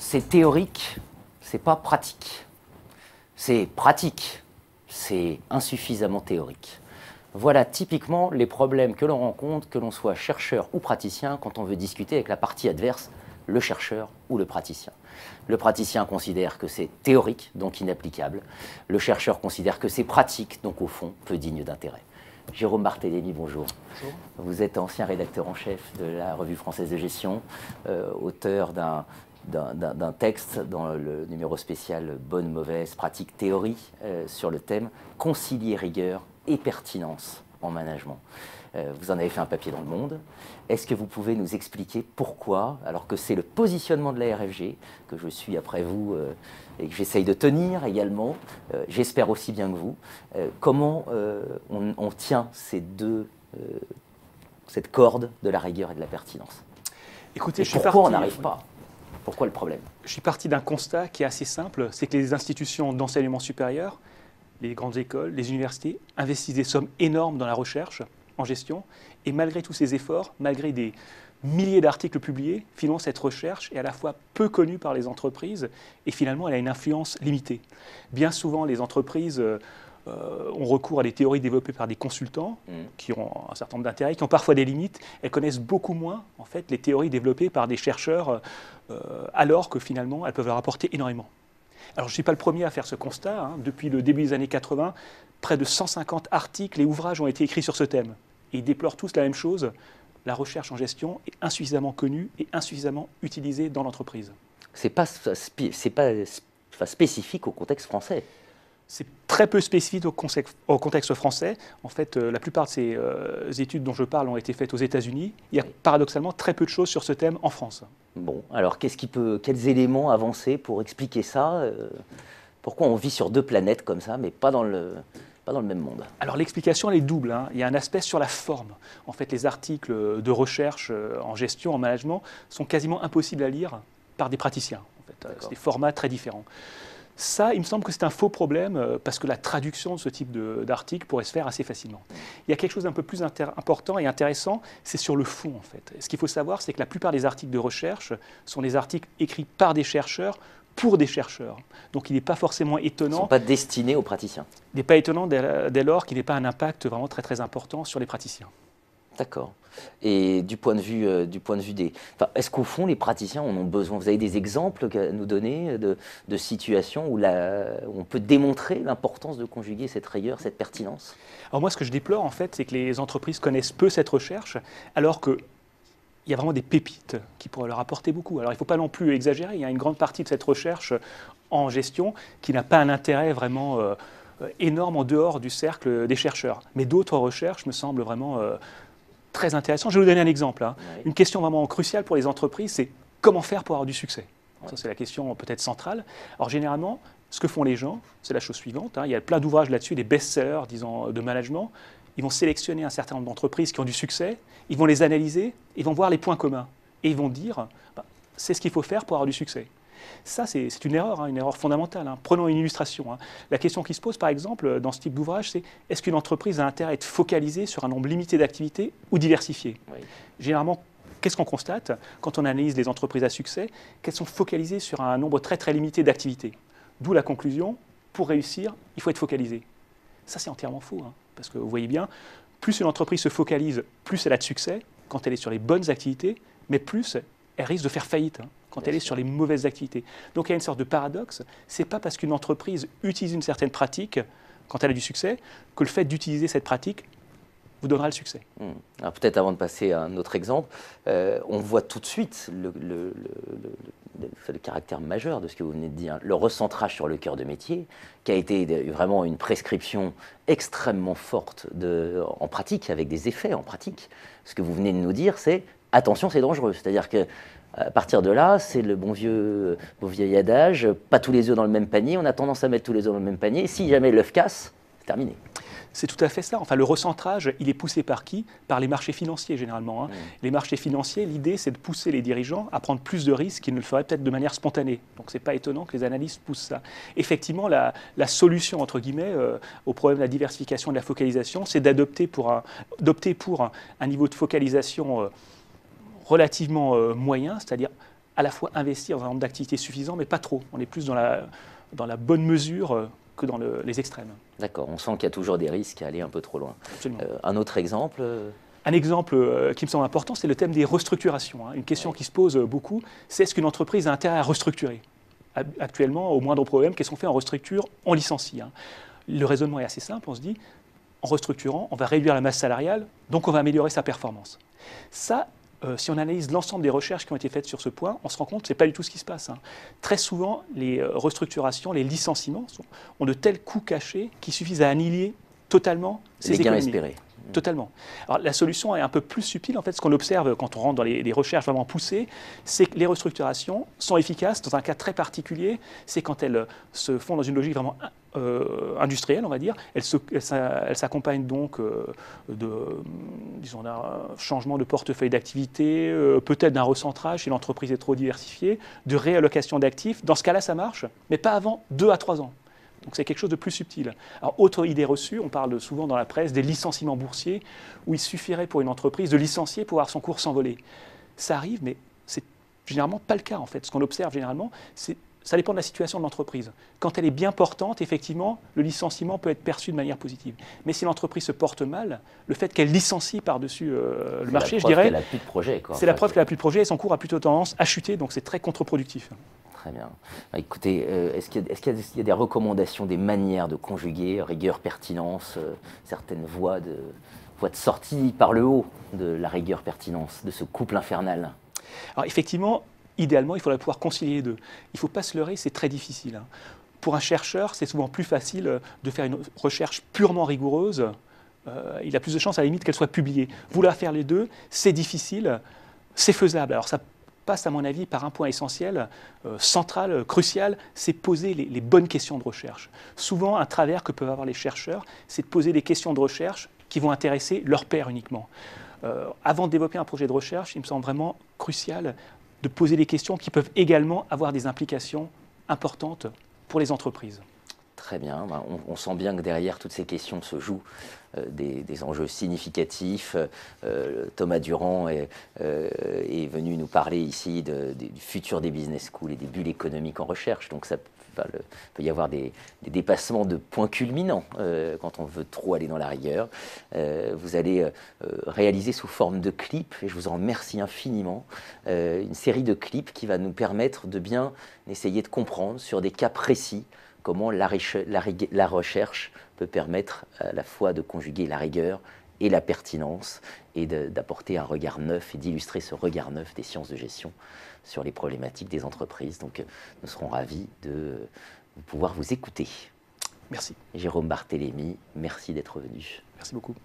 c'est théorique, c'est pas pratique. C'est pratique, c'est insuffisamment théorique. Voilà typiquement les problèmes que l'on rencontre, que l'on soit chercheur ou praticien, quand on veut discuter avec la partie adverse, le chercheur ou le praticien. Le praticien considère que c'est théorique, donc inapplicable. Le chercheur considère que c'est pratique, donc au fond, peu digne d'intérêt. Jérôme Barthélémy, bonjour. Bonjour. Vous êtes ancien rédacteur en chef de la Revue française de gestion, auteur d'un texte dans le numéro spécial Bonne, mauvaise, pratique, théorie sur le thème « Concilier rigueur et pertinence en management ». Vous en avez fait un papier dans Le Monde. Est-ce que vous pouvez nous expliquer pourquoi, alors que c'est le positionnement de la RFG, que je suis après vous et que j'essaye de tenir également, j'espère aussi bien que vous, comment on tient cette corde de la rigueur et de la pertinence? Écoutez, pourquoi on n'arrive pas? Pourquoi le problème? Je suis parti d'un constat qui est assez simple, c'est que les institutions d'enseignement supérieur, les grandes écoles, les universités, investissent des sommes énormes dans la recherche, en gestion, et malgré tous ces efforts, malgré des milliers d'articles publiés, finalement cette recherche est à la fois peu connue par les entreprises et finalement elle a une influence limitée. Bien souvent, les entreprises ont recours à des théories développées par des consultants qui ont un certain nombre d'intérêts, qui ont parfois des limites. Elles connaissent beaucoup moins en fait, les théories développées par des chercheurs, alors que finalement elles peuvent leur apporter énormément. Alors je ne suis pas le premier à faire ce constat. Hein. Depuis le début des années 80, près de 150 articles et ouvrages ont été écrits sur ce thème. Et ils déplorent tous la même chose, la recherche en gestion est insuffisamment connue et insuffisamment utilisée dans l'entreprise. C'est pas spécifique au contexte français. C'est très peu spécifique au contexte français. En fait, la plupart de ces études dont je parle ont été faites aux États-Unis. Il y a paradoxalement très peu de choses sur ce thème en France. Bon, alors quels éléments avancer pour expliquer ça? Pourquoi on vit sur deux planètes comme ça, mais pas dans le même monde? Alors l'explication, elle est double. Hein. Il y a un aspect sur la forme. En fait, les articles de recherche en gestion, en management, sont quasiment impossibles à lire par des praticiens. En fait, c'est des formats très différents. Ça, il me semble que c'est un faux problème parce que la traduction de ce type d'article pourrait se faire assez facilement. Il y a quelque chose d'un peu plus important et intéressant, c'est sur le fond en fait. Ce qu'il faut savoir, c'est que la plupart des articles de recherche sont des articles écrits par des chercheurs pour des chercheurs. Donc il n'est pas forcément étonnant. Ils ne sont pas destinés aux praticiens. Il n'est pas étonnant dès lors qu'il n'ait pas un impact vraiment très très important sur les praticiens. D'accord. Et du point de vue des... Enfin, est-ce qu'au fond, les praticiens en ont besoin? Vous avez des exemples à nous donner de situations où on peut démontrer l'importance de conjuguer cette rigueur, cette pertinence? Alors moi, ce que je déplore, en fait, c'est que les entreprises connaissent peu cette recherche, alors qu'il y a vraiment des pépites qui pourraient leur apporter beaucoup. Alors il ne faut pas non plus exagérer, il y a une grande partie de cette recherche en gestion qui n'a pas un intérêt vraiment énorme en dehors du cercle des chercheurs. Mais d'autres recherches me semblent vraiment... très intéressant. Je vais vous donner un exemple. Hein. Oui. Une question vraiment cruciale pour les entreprises, c'est comment faire pour avoir du succès. Oui. Ça, c'est la question peut-être centrale. Alors, généralement, ce que font les gens, c'est la chose suivante. Hein. Il y a plein d'ouvrages là-dessus, des best-sellers, disons, de management. Ils vont sélectionner un certain nombre d'entreprises qui ont du succès. Ils vont les analyser. Ils vont voir les points communs. Et ils vont dire, c'est ce qu'il faut faire pour avoir du succès. Ça, c'est une erreur fondamentale. Hein. Prenons une illustration. Hein. La question qui se pose, par exemple, dans ce type d'ouvrage, c'est est-ce qu'une entreprise a intérêt à être focalisée sur un nombre limité d'activités ou diversifiées? Oui. Généralement, qu'est-ce qu'on constate quand on analyse les entreprises à succès? Qu'elles sont focalisées sur un nombre très très limité d'activités. D'où la conclusion, pour réussir, il faut être focalisé. Ça, c'est entièrement faux. Hein, parce que vous voyez bien, plus une entreprise se focalise, plus elle a de succès quand elle est sur les bonnes activités, mais plus elle risque de faire faillite. Hein, quand elle est sur les mauvaises activités. Donc il y a une sorte de paradoxe. Ce n'est pas parce qu'une entreprise utilise une certaine pratique, quand elle a du succès, que le fait d'utiliser cette pratique vous donnera le succès. Alors peut-être avant de passer à un autre exemple, on voit tout de suite le caractère majeur de ce que vous venez de dire, le recentrage sur le cœur de métier, qui a été vraiment une prescription extrêmement forte en pratique, avec des effets en pratique. Ce que vous venez de nous dire, c'est attention, c'est dangereux. C'est-à-dire que à partir de là, c'est le bon vieil adage, pas tous les œufs dans le même panier, on a tendance à mettre tous les œufs dans le même panier, si jamais l'œuf casse, c'est terminé. C'est tout à fait ça. Enfin, le recentrage, il est poussé par qui? Par les marchés financiers, généralement. Hein. Les marchés financiers, l'idée, c'est de pousser les dirigeants à prendre plus de risques qu'ils ne le feraient peut-être de manière spontanée. Donc, ce n'est pas étonnant que les analystes poussent ça. Effectivement, la solution, entre guillemets, au problème de la diversification et de la focalisation, c'est d'opter pour un niveau de focalisation relativement moyen, c'est-à-dire à la fois investir dans un nombre d'activités suffisant, mais pas trop. On est plus dans la bonne mesure que dans les extrêmes. D'accord, on sent qu'il y a toujours des risques à aller un peu trop loin. Absolument. Un autre exemple Un exemple qui me semble important, c'est le thème des restructurations. Une question qui se pose beaucoup, c'est est-ce qu'une entreprise a intérêt à restructurer? Actuellement, au moindre problème, qu'est-ce qu'on fait? On restructure, on licencie. Le raisonnement est assez simple, on se dit, en restructurant, on va réduire la masse salariale, donc on va améliorer sa performance. Ça, si on analyse l'ensemble des recherches qui ont été faites sur ce point, on se rend compte que ce n'est pas du tout ce qui se passe. Très souvent, les restructurations, les licenciements ont de tels coûts cachés qui suffisent à annihiler totalement ces les gains économies. espérés. Totalement. Alors la solution est un peu plus subtile. En fait, ce qu'on observe quand on rentre dans les recherches vraiment poussées, c'est que les restructurations sont efficaces dans un cas très particulier. C'est quand elles se font dans une logique vraiment industrielle, on va dire. Elles s'accompagnent donc d'un changement de portefeuille d'activité, peut-être d'un recentrage si l'entreprise est trop diversifiée, de réallocation d'actifs. Dans ce cas-là, ça marche, mais pas avant 2 à 3 ans. Donc c'est quelque chose de plus subtil. Alors, autre idée reçue, on parle souvent dans la presse des licenciements boursiers, où il suffirait pour une entreprise de licencier pour voir son cours s'envoler. Ça arrive, mais c'est généralement pas le cas en fait. Ce qu'on observe généralement, ça dépend de la situation de l'entreprise. Quand elle est bien portante, effectivement, le licenciement peut être perçu de manière positive. Mais si l'entreprise se porte mal, le fait qu'elle licencie par-dessus le marché, je dirais, c'est la preuve qu'elle n'a plus de projet. C'est la preuve qu'elle n'a plus de projet et son cours a plutôt tendance à chuter, donc c'est très contre-productif. Très bien. Écoutez, est-ce qu'il y a des recommandations, des manières de conjuguer rigueur, pertinence, certaines voies de sortie par le haut de la rigueur, pertinence, de ce couple infernal? Alors effectivement, idéalement, il faudrait pouvoir concilier les deux. Il ne faut pas se leurrer, c'est très difficile. Pour un chercheur, c'est souvent plus facile de faire une recherche purement rigoureuse. Il a plus de chances à la limite qu'elle soit publiée. Vouloir faire les deux, c'est difficile, c'est faisable. Alors ça passe à mon avis par un point essentiel, central, crucial, c'est poser les bonnes questions de recherche. Souvent, un travers que peuvent avoir les chercheurs, c'est de poser des questions de recherche qui vont intéresser leur pairs uniquement. Avant de développer un projet de recherche, il me semble vraiment crucial de poser des questions qui peuvent également avoir des implications importantes pour les entreprises. Très bien. On sent bien que derrière toutes ces questions se jouent des enjeux significatifs. Thomas Durand est venu nous parler ici du futur des business schools et des bulles économiques en recherche. Donc ça peut y avoir des dépassements de points culminants quand on veut trop aller dans la rigueur. Vous allez réaliser sous forme de clips, et je vous en remercie infiniment, une série de clips qui va nous permettre de bien essayer de comprendre sur des cas précis comment la recherche peut permettre à la fois de conjuguer la rigueur et la pertinence et d'apporter un regard neuf et d'illustrer ce regard neuf des sciences de gestion sur les problématiques des entreprises. Donc nous serons ravis de pouvoir vous écouter. Merci. Jérôme Barthélémy, merci d'être venu. Merci beaucoup.